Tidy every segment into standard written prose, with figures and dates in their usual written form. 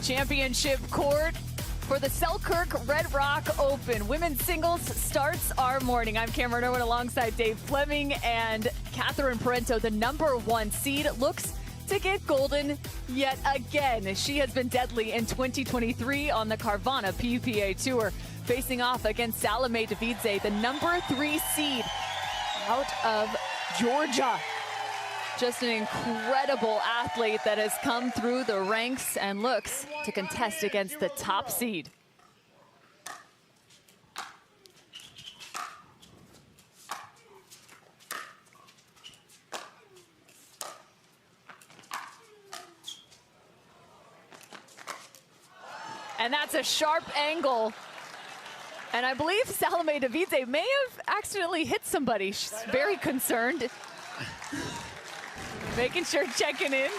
championship court for the Selkirk Red Rock Open. Women's singles starts our morning. I'm Cameron Irwin alongside Dave Fleming and Catherine Parenteau, the #1 seed, looks to get golden yet again. She has been deadly in 2023 on the Carvana PPA Tour, facing off against Salome Devidze, the #3 seed out of Georgia. Just an incredible athlete that has come through the ranks and looks to contest against the top seed. And that's a sharp angle. And I believe Salome Devidze may have accidentally hit somebody. She's very concerned. Making sure, checking in.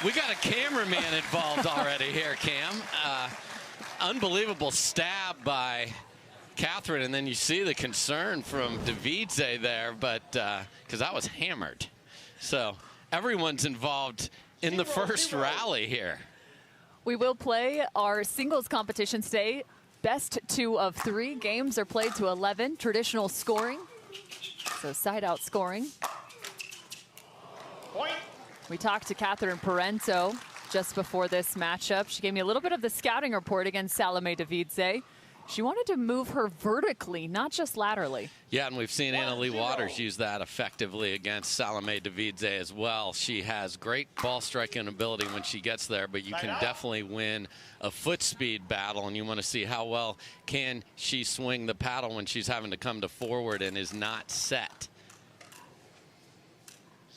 We got a cameraman involved already here, Cam. Unbelievable stab by Catherine, and then you see the concern from Devidze there, but because that was hammered. So everyone's involved in the first rally here. We will play our singles competition today. Best 2 of 3 games are played to 11. Traditional scoring, so side-out scoring. Point. We talked to Catherine Parenteau just before this matchup. She gave me a little bit of the scouting report against Salome Devidze. She wanted to move her vertically, not just laterally. Yeah, and we've seen Anna Leigh Waters use that effectively against Salome Devidze as well. She has great ball striking ability when she gets there, but you can definitely win a foot speed battle, and you want to see how well can she swing the paddle when she's having to come to forward and is not set.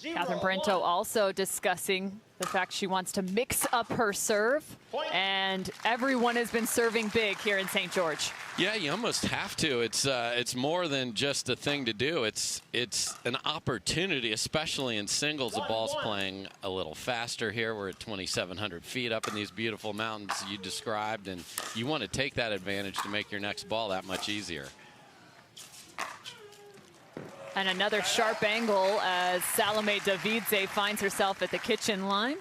Catherine Parenteau also discussing the fact she wants to mix up her serve, and everyone has been serving big here in St. George. Yeah, you almost have to. It's more than just a thing to do. It's an opportunity, especially in singles. The ball's playing a little faster here. We're at 2,700 feet up in these beautiful mountains you described, and you want to take that advantage to make your next ball that much easier. And another sharp angle as Salome Devidze finds herself at the kitchen line.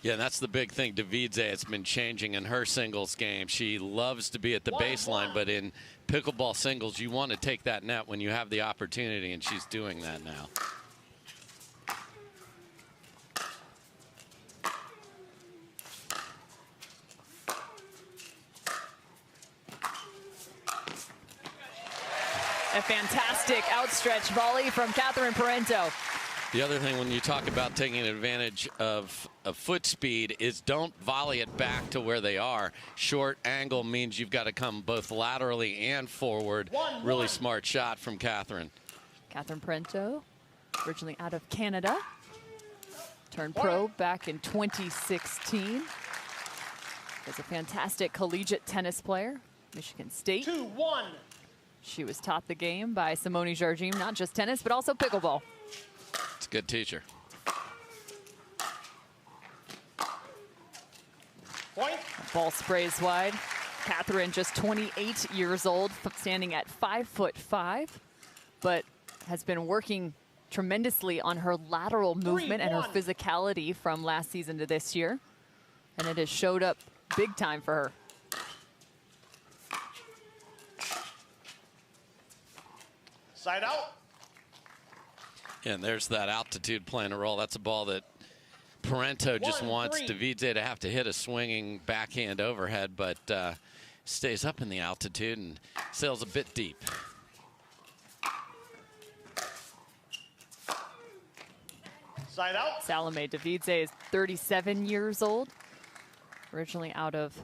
Yeah, and that's the big thing. Devidze has been changing in her singles game. She loves to be at the baseline, but in pickleball singles, you want to take that net when you have the opportunity, and she's doing that now. A fantastic outstretched volley from Catherine Parenteau. The other thing when you talk about taking advantage of foot speed is don't volley it back to where they are. Short angle means you've got to come both laterally and forward. Really smart shot from Catherine. Catherine Parenteau, originally out of Canada. Turned pro back in 2016. Was a fantastic collegiate tennis player, Michigan State. 2-1. She was taught the game by Simone Jardim, not just tennis, but also pickleball. It's a good teacher. Point. Ball sprays wide. Catherine, just 28 years old, standing at 5'5", but has been working tremendously on her lateral movement and her physicality from last season to this year. And it has showed up big time for her. Side out. And there's that altitude playing a role. That's a ball that Parenteau just wants Devidze to have to hit a swinging backhand overhead, but stays up in the altitude and sails a bit deep. Side out. Salome Devidze is 37 years old, originally out of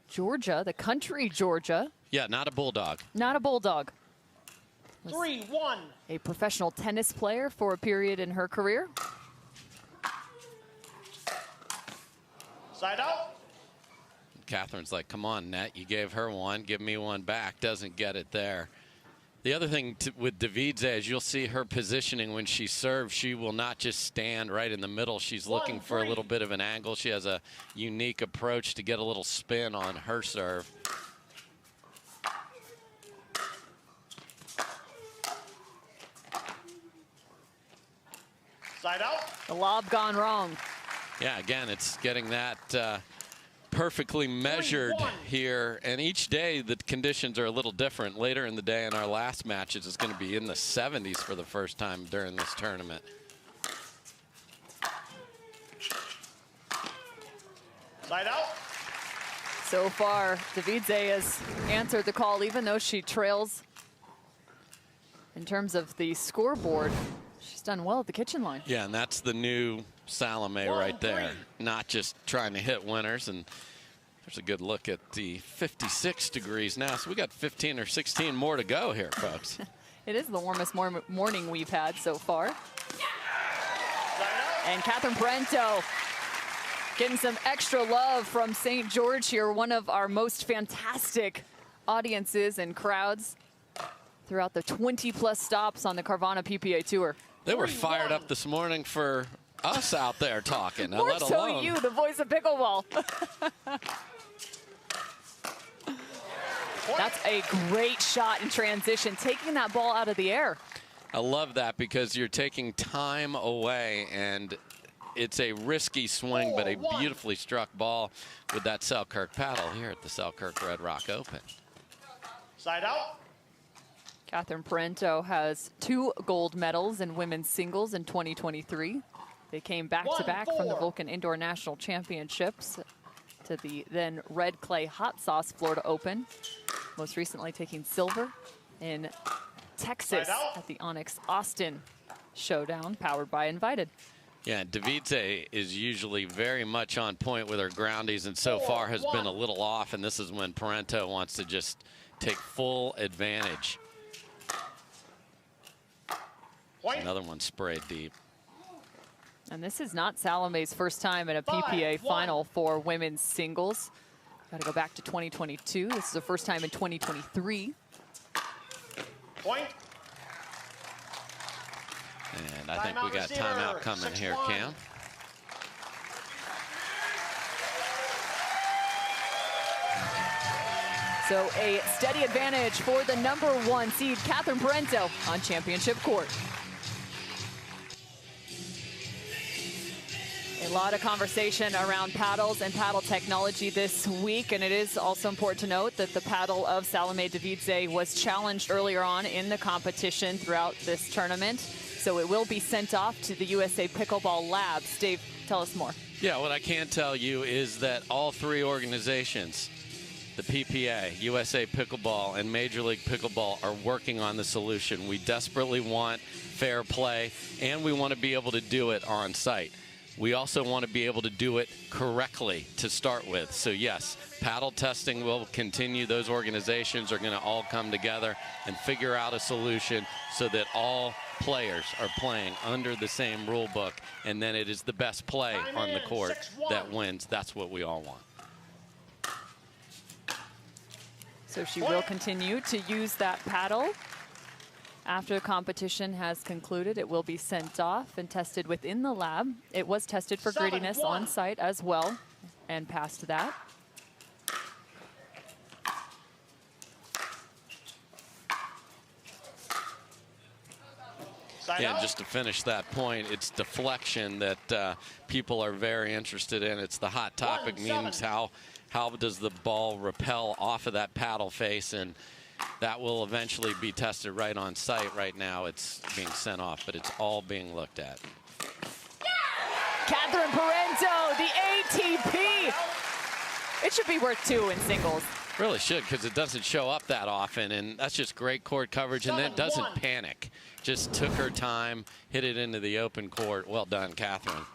Georgia, the country Georgia. Yeah, not a bulldog. Not a bulldog. 3-1. A professional tennis player for a period in her career. Side out. Catherine's like, come on, net. You gave her one. Give me one back. Doesn't get it there. The other thing with Devidze is you'll see her positioning when she serves. She will not just stand right in the middle. She's looking for a little bit of an angle. She has a unique approach to get a little spin on her serve. Side out. The lob gone wrong. Yeah, again, it's getting that perfectly measured 3-1. here. And each day the conditions are a little different. Later in the day in our last matches, it's going to be in the 70s for the first time during this tournament. Side out. So far, Devidze has answered the call, even though she trails in terms of the scoreboard. She's done well at the kitchen line. Yeah, and that's the new Salome right there. Not just trying to hit winners. And there's a good look at the 56 degrees now. So we got 15 or 16 more to go here, folks. It is the warmest morning we've had so far. And Catherine Parenteau getting some extra love from St. George here, one of our most fantastic audiences and crowds throughout the 20-plus stops on the Carvana PPA Tour. They were fired up this morning for us out there talking, More let so alone you, the voice of pickleball. That's a great shot in transition, taking that ball out of the air. I love that because you're taking time away, and it's a risky swing, but a beautifully struck ball with that Selkirk paddle here at the Selkirk Red Rock Open. Side out. Catherine Parenteau has 2 gold medals in women's singles in 2023. They came back-to-back from the 1-4. Vulcan Indoor National Championships to the then Red Clay Hot Sauce Florida Open. Most recently taking silver in Texas at the Onyx Austin Showdown, powered by Invited. Yeah, Devidze is usually very much on point with her groundies, and so far has been a little off, and this is when Parenteau wants to just take full advantage. Another one sprayed deep. And this is not Salome's first time in a PPA final for women's singles. Got to go back to 2022. This is the first time in 2023. Point. And I think we got timeout coming here, Cam. So a steady advantage for the #1 seed, Catherine Parenteau, on championship court. A lot of conversation around paddles and paddle technology this week, and it is also important to note that the paddle of Salome Devidze was challenged earlier on in the competition throughout this tournament, so it will be sent off to the USA Pickleball Labs. Dave, tell us more. Yeah, what I can tell you is that all 3 organizations, the PPA, USA Pickleball, and Major League Pickleball, are working on the solution. We desperately want fair play, and we want to be able to do it on site. We also want to be able to do it correctly to start with. So yes, paddle testing will continue. Those organizations are going to all come together and figure out a solution so that all players are playing under the same rule book, and then it is the best play on the court that wins. That's what we all want. So she will continue to use that paddle. After the competition has concluded, it will be sent off and tested within the lab. It was tested for grittiness on site as well and passed that. Yeah, just to finish that point, it's deflection that people are very interested in. It's the hot topic, means how does the ball repel off of that paddle face, and that will eventually be tested right on site. Right now it's being sent off, but it's all being looked at. Catherine Parenteau, the ATP. It should be worth 2 in singles. Really should, because it doesn't show up that often, and that's just great court coverage, and then it doesn't panic. Just took her time, hit it into the open court. Well done, Catherine.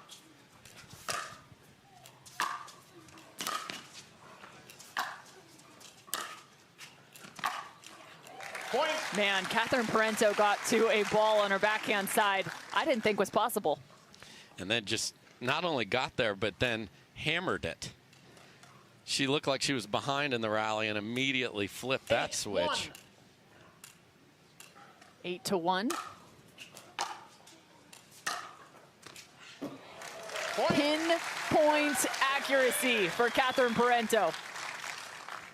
Point. Man, Catherine Parenteau got to a ball on her backhand side I didn't think was possible. And then just not only got there, but then hammered it. She looked like she was behind in the rally and immediately flipped that switch. 8-1. Pinpoint accuracy for Catherine Parenteau.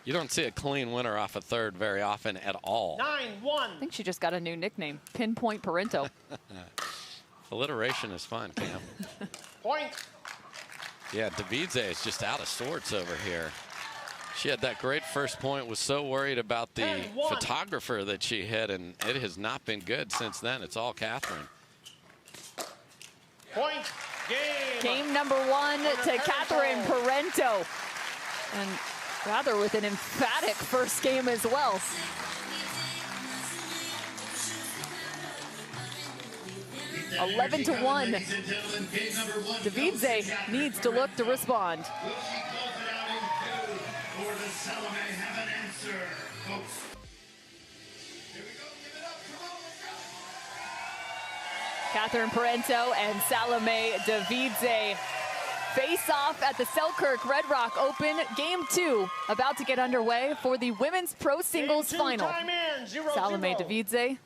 You don't see a clean winner off a third very often at all. 9-1. I think she just got a new nickname, Pinpoint Parenteau. Alliteration is fun, Cam. Point. Yeah, Devidze is just out of sorts over here. She had that great first point, was so worried about the photographer that she hit, and it has not been good since then. It's all Catherine. Point. Game. Game number 1 to Catherine Parenteau. And rather with an emphatic first game as well. Eleven to 1. Devidze needs to look to respond. Catherine Parenteau and Salome Devidze face off at the Selkirk Red Rock Open. Game 2 about to get underway for the women's pro singles final. Salome Devidze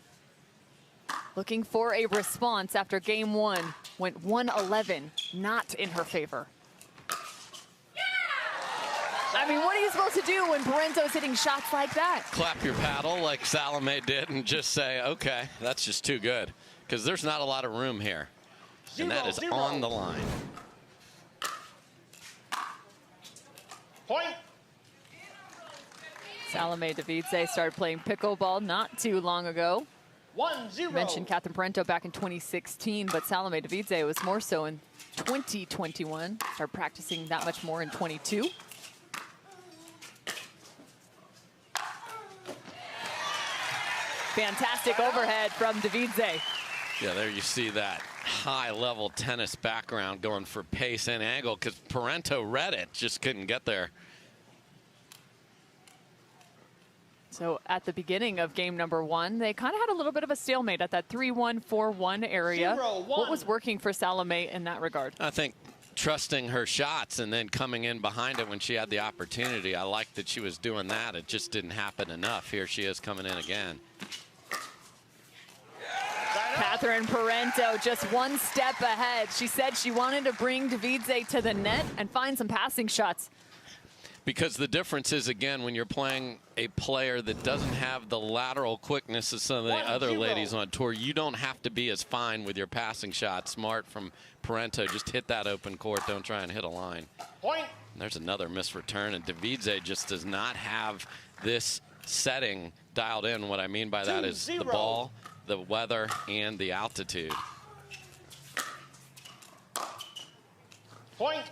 looking for a response after game 1 went 1-11, not in her favor. I mean, what are you supposed to do when Parenteau's hitting shots like that? Clap your paddle like Salome did and just say, okay, that's just too good. Because there's not a lot of room here. And that is on the line. Point. Salome Devidze started playing pickleball not too long ago. 1-0. Mentioned Catherine Parenteau back in 2016, but Salome Devidze was more so in 2021. Started practicing that much more in 22. Fantastic overhead from Devidze. Yeah, there you see that high-level tennis background going for pace and angle because Parenteau read it, just couldn't get there. So at the beginning of game number 1, they kind of had a little bit of a stalemate at that 3-1, 4-1 area. 0-1. What was working for Salome in that regard? I think trusting her shots and then coming in behind it when she had the opportunity. I liked that she was doing that. It just didn't happen enough. Here she is coming in again. Catherine Parenteau just one step ahead. She said she wanted to bring Devidze to the net and find some passing shots. Because the difference is, again, when you're playing a player that doesn't have the lateral quickness as some of the other ladies on tour, you don't have to be as fine with your passing shot. Smart from Parenteau. Just hit that open court. Don't try and hit a line. Point. And there's another missed return, and Devidze just does not have this setting dialed in. What I mean by that is the ball, the weather, and the altitude. Point.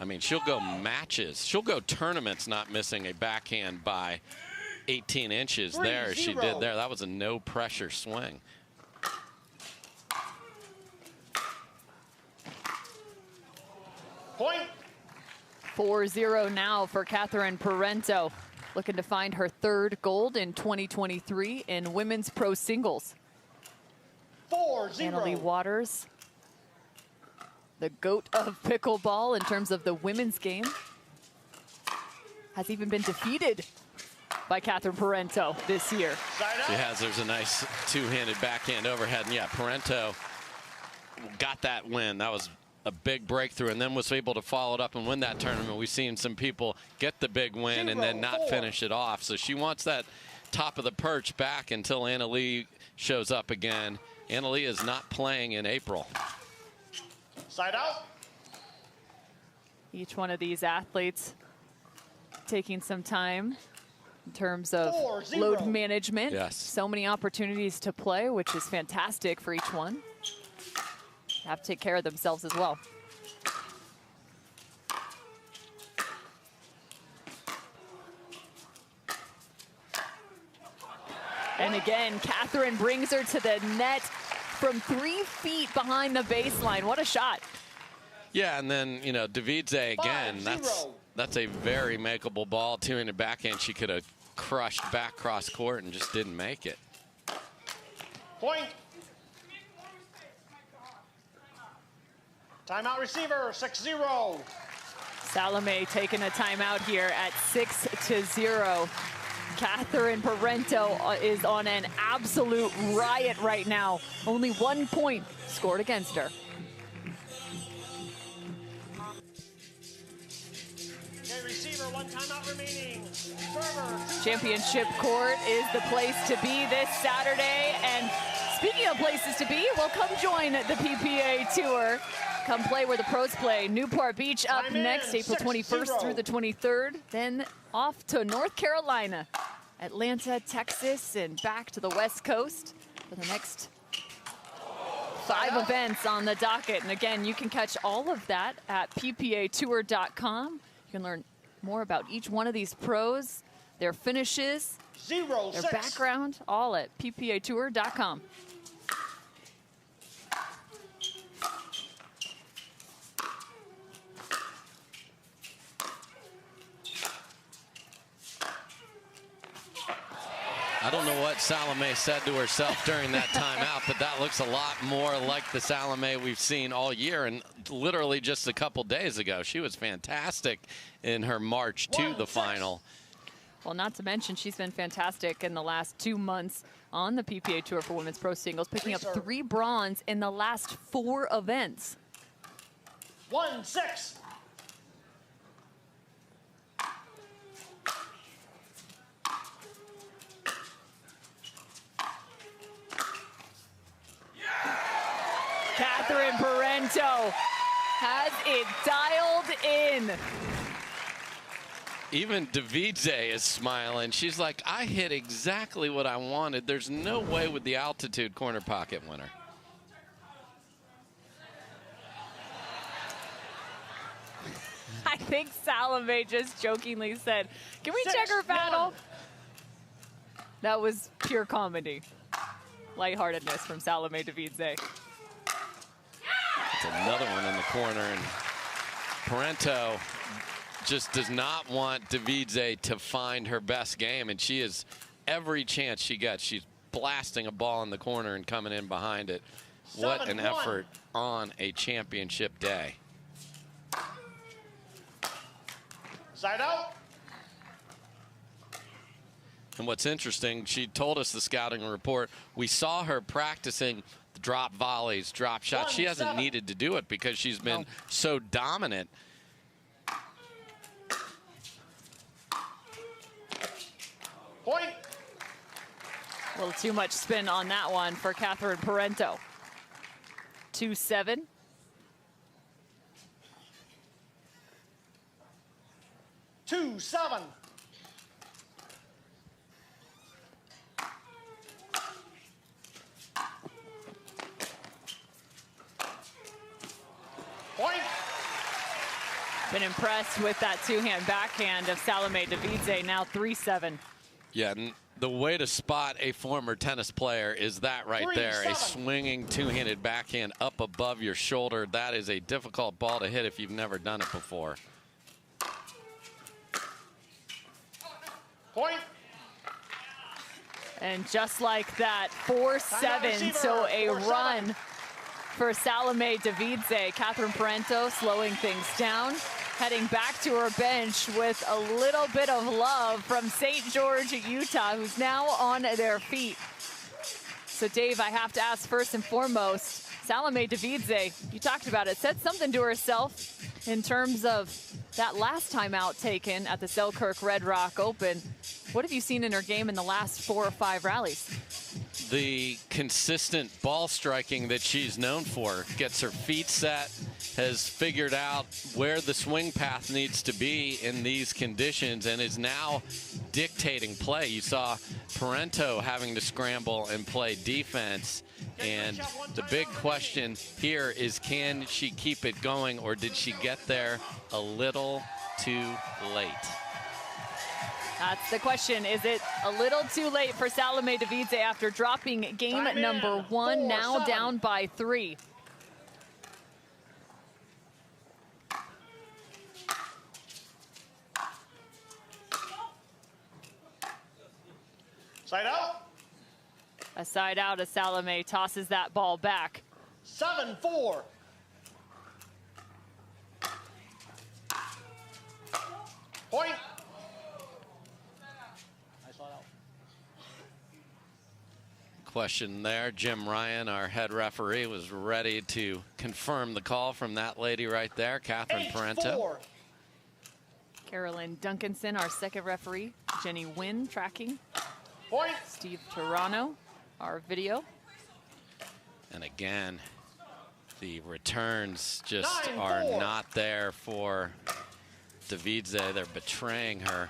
I mean, she'll go matches. She'll go tournaments not missing a backhand by 18 inches there as she did there. That was a no-pressure swing. Point. 4-0 now for Catherine Parenteau. Looking to find her 3rd gold in 2023 in women's pro singles. 4-0. Annalie Waters, the GOAT of pickleball in terms of the women's game, has even been defeated by Catherine Parenteau this year. She has. There's a nice two-handed backhand overhead. And yeah, Parenteau got that win. That was a big breakthrough and then was able to follow it up and win that tournament. We've seen some people get the big win and then not finish it off. So she wants that top of the perch back until Annalie shows up again. Annalie is not playing in April. Side out. Each one of these athletes taking some time in terms of 4-0. load management. Yes. So many opportunities to play, which is fantastic for each one. They have to take care of themselves as well. And again, Catherine brings her to the net from 3 feet behind the baseline. What a shot. Yeah, and then, you know, Devidze again, 5-0. that's a very makeable ball. Two-handed backhand, she could have crushed back cross court and just didn't make it. Point. Timeout receiver, 6-0. Salome taking a timeout here at 6-0. Catherine Parenteau is on an absolute riot right now. Only 1 point scored against her. Okay, receiver, 1 timeout remaining. Server. Championship Court is the place to be this Saturday. And speaking of places to be, well, come join the PPA Tour. come play where the pros play. Newport Beach up Time in, next, April 21st through the 23rd. Then off to North Carolina, Atlanta, Texas, and back to the West Coast for the next 5 events on the docket. And again, you can catch all of that at ppatour.com. You can learn more about each one of these pros, their finishes, their background, all at ppatour.com. I don't know what Salome said to herself during that timeout, but that looks a lot more like the Salome we've seen all year, and literally just a couple days ago. She was fantastic in her march to the final. Well, not to mention, she's been fantastic in the last 2 months on the PPA Tour for women's pro singles, picking up 3 bronze in the last 4 events. 1-6. Catherine Parenteau has it dialed in. Even Devidze is smiling. She's like, I hit exactly what I wanted. There's no way with the altitude corner pocket winner. I think Salome just jokingly said, can we check her paddle? That was pure comedy. Lightheartedness from Salome Devidze. It's another one in the corner, and Parenteau just does not want Devidze to find her best game, and she is every chance she gets. She's blasting a ball in the corner and coming in behind it. What an effort on a championship day. Side out. And what's interesting, she told us the scouting report, we saw her practicing drop volleys, drop shots. She hasn't needed to do it because she's been so dominant. Point. A little too much spin on that one for Catherine Parenteau. 2-7. 2-7. Point. Been impressed with that 2-hand backhand of Salome Devidze, now 3-7. Yeah, and the way to spot a former tennis player is that right there, a swinging 2-handed backhand up above your shoulder. That is a difficult ball to hit if you've never done it before. Point. And just like that, 4-7, so a run for Salome Devidze. Catherine Parenteau slowing things down, heading back to her bench with a little bit of love from St. George, Utah, who's now on their feet. So, Dave, I have to ask first and foremost, Salome Devidze, you talked about it, said something to herself in terms of that last time out taken at the Selkirk Red Rock Open. What have you seen in her game in the last 4 or 5 rallies? The consistent ball striking that she's known for. Gets her feet set, has figured out where the swing path needs to be in these conditions, and is now dictating play. You saw Parenteau having to scramble and play defense. And the big question here is, can she keep it going, or did she get there a little too late? That's the question. Is it a little too late for Salome Devidze after dropping game number 1, now down by 3? Side out. A side out as Salome tosses that ball back. 7-4. Point. Question there. Jim Ryan, our head referee, was ready to confirm the call from that lady right there, Catherine Parenteau. Carolyn Duncanson, our second referee. Jenny Wynn tracking. Point. Steve Toronto, our video. And again, The returns just are not there for Devidze. They're betraying her.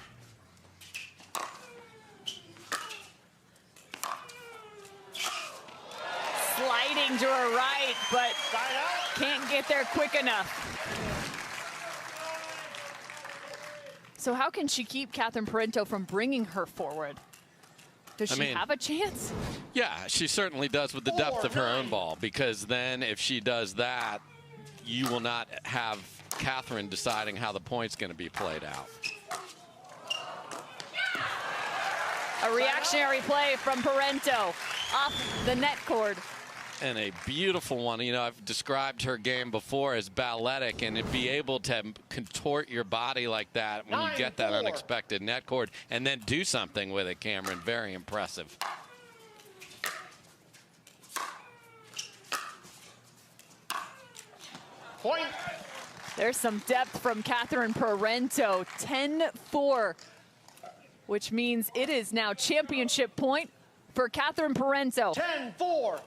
Sliding to her right, but can't get there quick enough. So how can she keep Catherine Parenteau from bringing her forward? Does she have a chance? Yeah, she certainly does with the depth of her own ball, because then if she does that, you will not have Catherine deciding how the point's going to be played out. A reactionary play from Parenteau off the net cord. And a beautiful one. You know, I've described her game before as balletic, and to be able to contort your body like that when you get that unexpected net cord and then do something with it, Cameron, very impressive. Point. There's some depth from Catherine Parenteau, 10-4, which means it is now championship point for Catherine Parenteau. 10-4.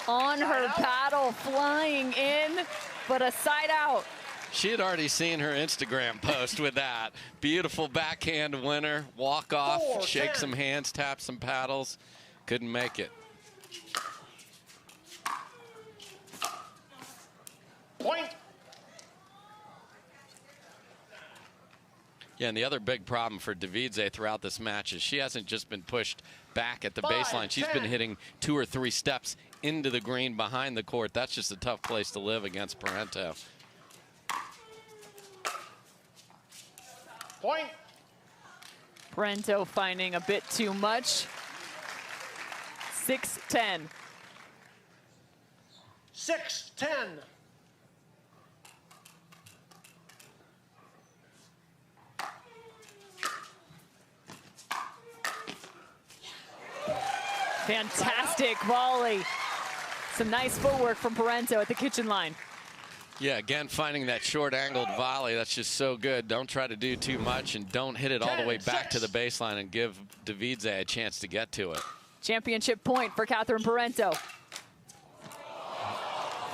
On her paddle, flying in, but a side out. She had already seen her Instagram post with that. Beautiful backhand winner, walk off, shake some hands, tap some paddles. Couldn't make it. Point. Yeah, and the other big problem for Devidze throughout this match is she hasn't just been pushed back at the baseline. She's been hitting 2 or 3 steps into the green behind the court. That's just a tough place to live against Parenteau. Point. Parenteau finding a bit too much. 6-10. 6-10. Fantastic volley. Some nice footwork from Parenteau at the kitchen line. Yeah, again, finding that short angled volley, that's just so good. Don't try to do too much and don't hit it all the way back to the baseline and give Devidze a chance to get to it. Championship point for Catherine Parenteau.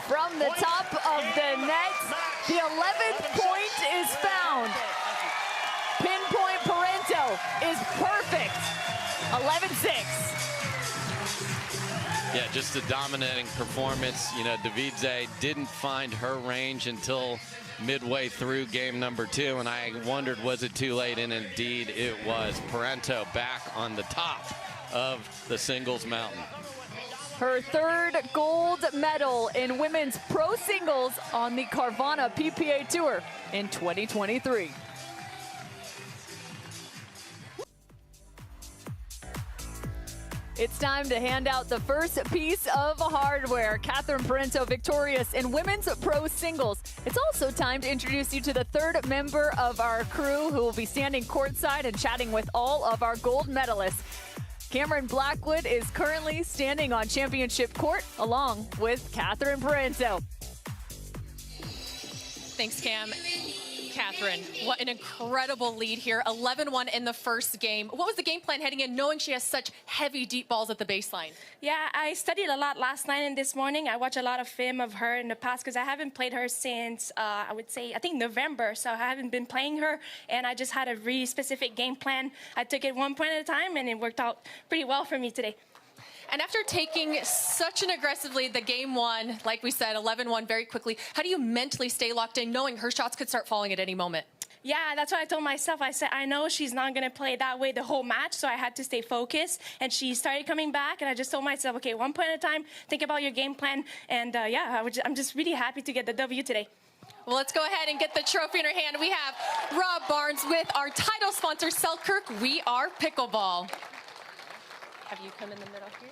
From the top of the net, the 11th point is found. Pinpoint Parenteau is perfect. 11-6. Yeah, just a dominating performance. You know, Devidze didn't find her range until midway through game number 2, and I wondered, was it too late? And indeed it was. Parenteau back on the top of the singles mountain. Her 3rd gold medal in women's pro singles on the Carvana PPA Tour in 2023. It's time to hand out the first piece of hardware. Catherine Parenteau victorious in women's pro singles. It's also time to introduce you to the 3rd member of our crew who will be standing courtside and chatting with all of our gold medalists. Cameron Blackwood is currently standing on championship court along with Catherine Parenteau. Thanks, Cam. Catherine, what an incredible lead here. 11-1 in the first game. What was the game plan heading in, knowing she has such heavy, deep balls at the baseline? Yeah, I studied a lot last night and this morning. I watched a lot of film of her in the past because I haven't played her since, I think November. So I haven't been playing her, and I just had a really specific game plan. I took it 1 point at a time, and it worked out pretty well for me today. And after taking such an aggressive lead, the game 1, like we said, 11-1 very quickly, how do you mentally stay locked in knowing her shots could start falling at any moment? Yeah, that's what I told myself. I said, I know she's not going to play that way the whole match, so I had to stay focused. And she started coming back, and I just told myself, okay, 1 point at a time, think about your game plan. And yeah, I'm just really happy to get the W today. Well, let's go ahead and get the trophy in her hand. We have Rob Barnes with our title sponsor, Selkirk. We are Pickleball. Have you come in the middle here?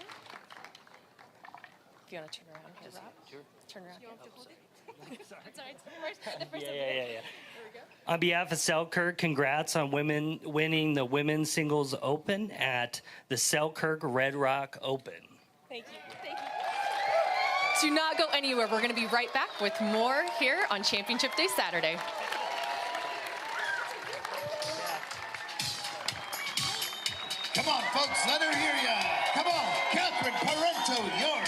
If you want to turn around here, Rob. Sure. Turn around. You want to hold it? Sorry. Yeah. On behalf of Selkirk, congrats on winning the Women's Singles Open at the Selkirk Red Rock Open. Thank you. Do not go anywhere. We're going to be right back with more here on Championship Day Saturday. Come on, folks, let her hear ya. Come on, Catherine Parenteau, your